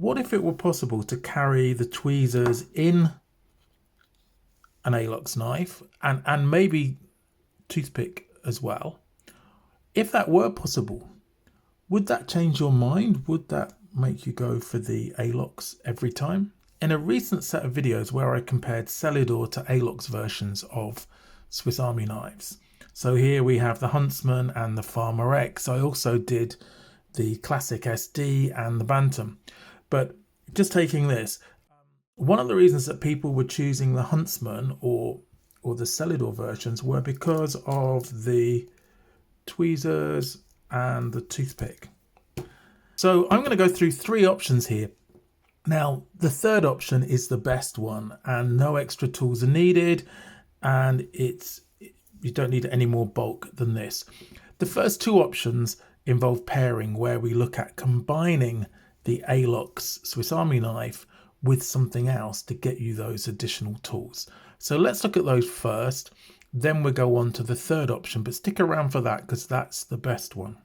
what if it were possible to carry the tweezers in an ALOX knife and maybe toothpick as well? If that were possible, would that change your mind? Would that make you go for the ALOX every time? In a recent set of videos where I compared Celidor to ALOX versions of Swiss Army knives, so here we have the Huntsman and the Farmer X. I also did the classic SD and the Bantam. But just taking this, one of the reasons that people were choosing the Huntsman or the Celidor versions were because of the tweezers and the toothpick. So I'm going to go through three options here. Now, the third option is the best one, and no extra tools are needed, and you don't need any more bulk than this. The first two options involve pairing, where we look at combining the ALOX Swiss Army knife with something else to get you those additional tools. So let's look at those first, then we'll go on to the third option, but stick around for that because that's the best one.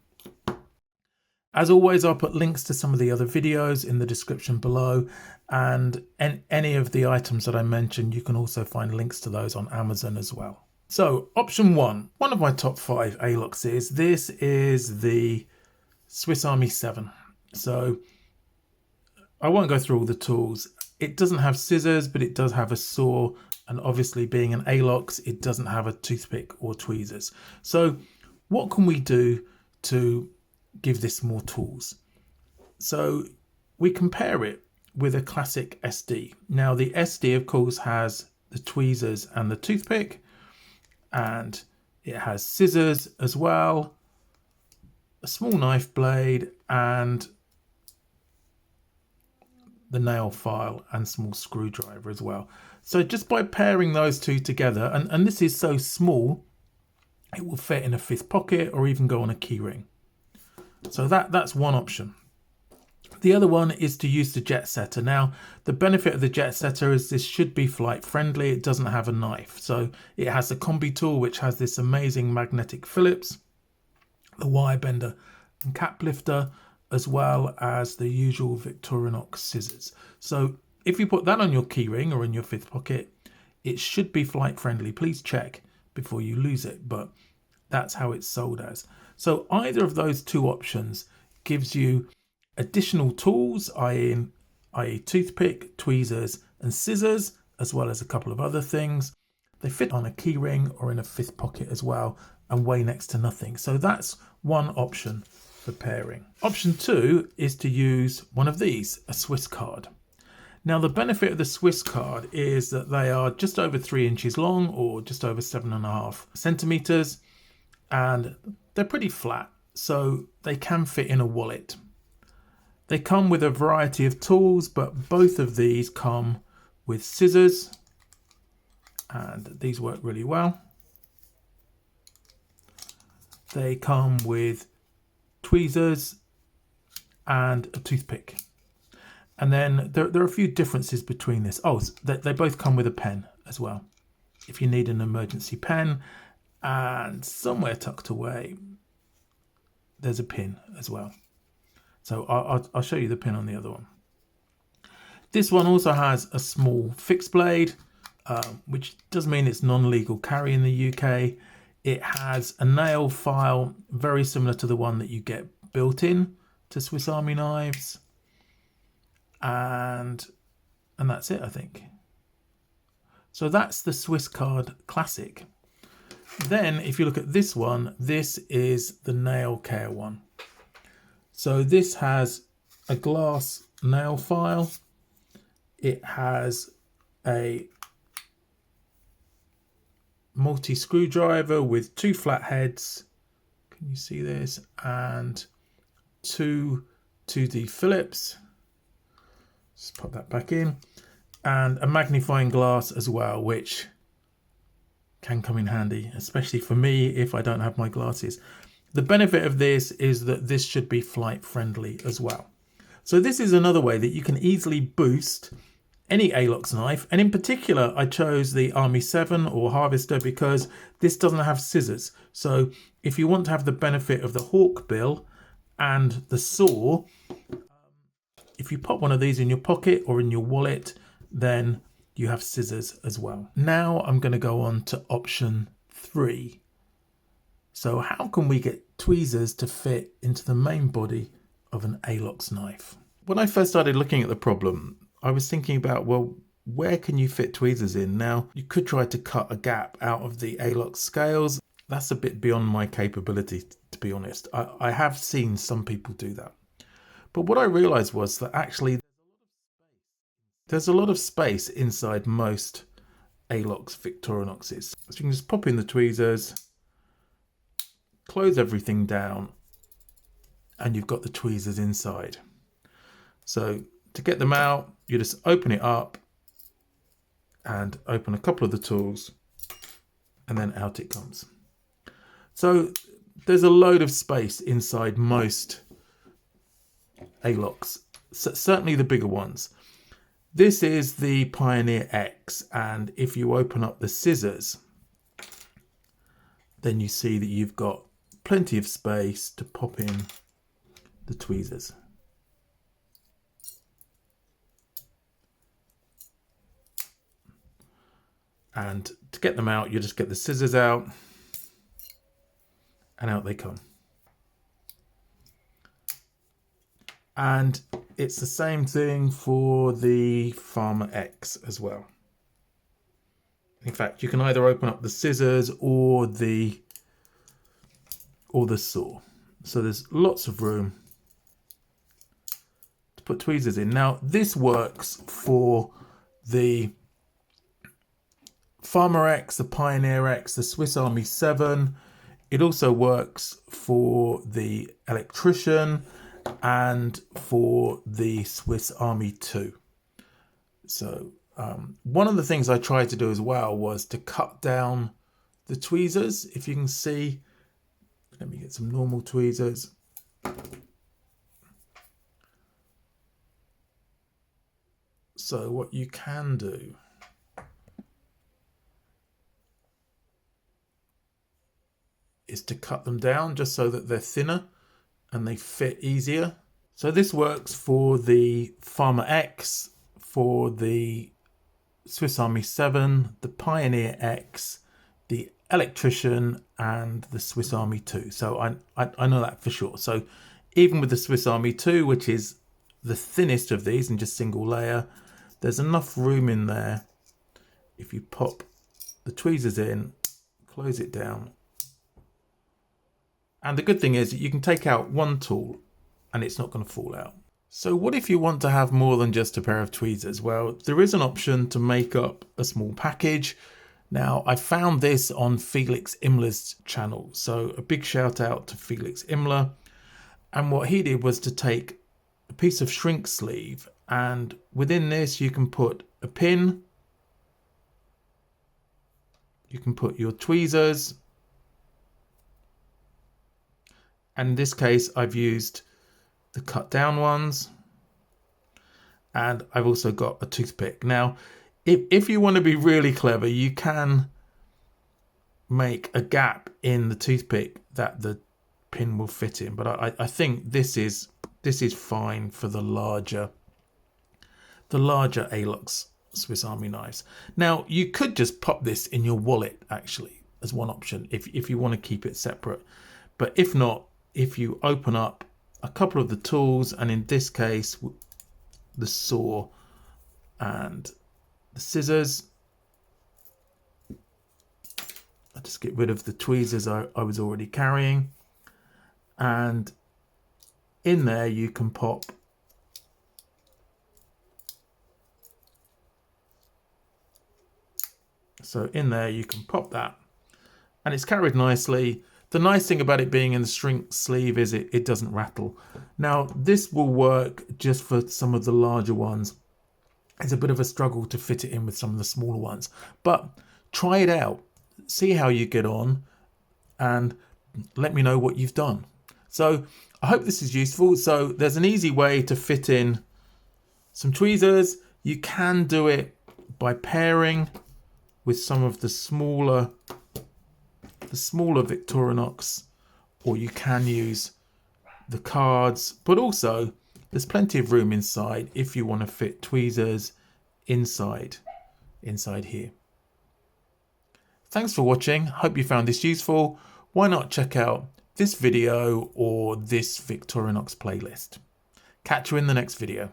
As always, I'll put links to some of the other videos in the description below, and any of the items that I mentioned, you can also find links to those on Amazon as well. So option one of my top 5 ALOXs, this is the Swiss Army 7. So I won't go through all the tools. It doesn't have scissors, but it does have a saw, and obviously being an ALOX, it doesn't have a toothpick or tweezers. So what can we do to give this more tools? So we compare it with a classic SD. Now the SD of course has the tweezers and the toothpick, and it has scissors as well, a small knife blade, and the nail file and small screwdriver as well. So just by pairing those two together, and this is so small, it will fit in a fifth pocket or even go on a key ring. So that's one option. The other one is to use the jet setter. Now, the benefit of the jet setter is this should be flight friendly. It doesn't have a knife. So it has the combi tool, which has this amazing magnetic Phillips, the wire bender and cap lifter, as well as the usual Victorinox scissors. So if you put that on your key ring or in your fifth pocket, it should be flight friendly. Please check before you lose it, but that's how it's sold as. So either of those two options gives you additional tools, i.e. toothpick, tweezers and scissors, as well as a couple of other things. They fit on a key ring or in a fifth pocket as well and weigh next to nothing. So that's one option for pairing. Option 2 is to use one of these, a Swiss card. Now the benefit of the Swiss card is that they are just over 3 inches long or just over 7.5 centimeters, and they're pretty flat, so they can fit in a wallet. They come with a variety of tools, but both of these come with scissors, and these work really well. They come with tweezers and a toothpick. And then there are a few differences between this. Oh, they both come with a pen as well, if you need an emergency pen. And somewhere tucked away, there's a pin as well. So I'll show you the pin on the other one. This one also has a small fixed blade, which does mean it's non-legal carry in the UK. It has a nail file very similar to the one that you get built in to Swiss Army knives. And that's it, I think. So that's the Swiss Card Classic. Then if you look at this one, this is the nail care one. So this has a glass nail file. It has a multi screwdriver with 2 flat heads. Can you see this? And 2 2D Phillips. Just pop that back in. And a magnifying glass as well, which can come in handy, especially for me if I don't have my glasses. The benefit of this is that this should be flight friendly as well. So this is another way that you can easily boost any ALOX knife, and in particular I chose the Army 7 or Harvester because this doesn't have scissors. So if you want to have the benefit of the hawk bill and the saw, if you pop one of these in your pocket or in your wallet, then you have scissors as well. Now I'm going to go on to option 3. So how can we get tweezers to fit into the main body of an ALOX knife? When I first started looking at the problem, I was thinking about, well, where can you fit tweezers in? Now, you could try to cut a gap out of the ALOX scales. That's a bit beyond my capability, to be honest. I have seen some people do that. But what I realized was that actually there's a lot of space inside most ALOX victorinoxes. So you can just pop in the tweezers, close everything down, and you've got the tweezers inside. So to get them out, you just open it up and open a couple of the tools, and then out it comes. So there's a load of space inside most ALOX, certainly the bigger ones. This is the Pioneer X, and if you open up the scissors, then you see that you've got plenty of space to pop in the tweezers. And to get them out, you just get the scissors out, and out they come. And it's the same thing for the Farmer X as well. In fact, you can either open up the scissors or the saw. So there's lots of room to put tweezers in. Now, this works for the Farmer X, the Pioneer X, the Swiss Army 7. It also works for the Electrician and for the Swiss Army 2. So one of the things I tried to do as well was to cut down the tweezers. If you can see, let me get some normal tweezers. So what you can do is to cut them down just so that they're thinner and they fit easier. So this works for the Farmer X, for the Swiss Army 7, the Pioneer X, the Electrician, and the Swiss Army 2. So I know that for sure. So even with the Swiss Army 2, which is the thinnest of these and just single layer, there's enough room in there. If you pop the tweezers in, close it down. And the good thing is that you can take out one tool and it's not going to fall out. So what if you want to have more than just a pair of tweezers? Well, there is an option to make up a small package. Now, I found this on Felix Imler's channel. So a big shout out to Felix Imler. And what he did was to take a piece of shrink sleeve, and within this you can put a pin. You can put your tweezers. And in this case, I've used the cut down ones, and I've also got a toothpick. Now, if you want to be really clever, you can make a gap in the toothpick that the pin will fit in. But I think this is fine for the larger ALOX Swiss Army knives. Now, you could just pop this in your wallet actually as one option if you want to keep it separate. But if not, if you open up a couple of the tools, and in this case the saw and the scissors, I just get rid of the tweezers I was already carrying, and in there you can pop that, and it's carried nicely. The nice thing about it being in the shrink sleeve is it doesn't rattle. Now, this will work just for some of the larger ones. It's a bit of a struggle to fit it in with some of the smaller ones, but try it out, see how you get on, and let me know what you've done. So I hope this is useful. So there's an easy way to fit in some tweezers. You can do it by pairing with some of the smaller Victorinox, or you can use the cards, but also There's plenty of room inside if you want to fit tweezers inside here. Thanks for watching. Hope you found this useful. Why not check out this video or this Victorinox playlist? Catch you in the next video.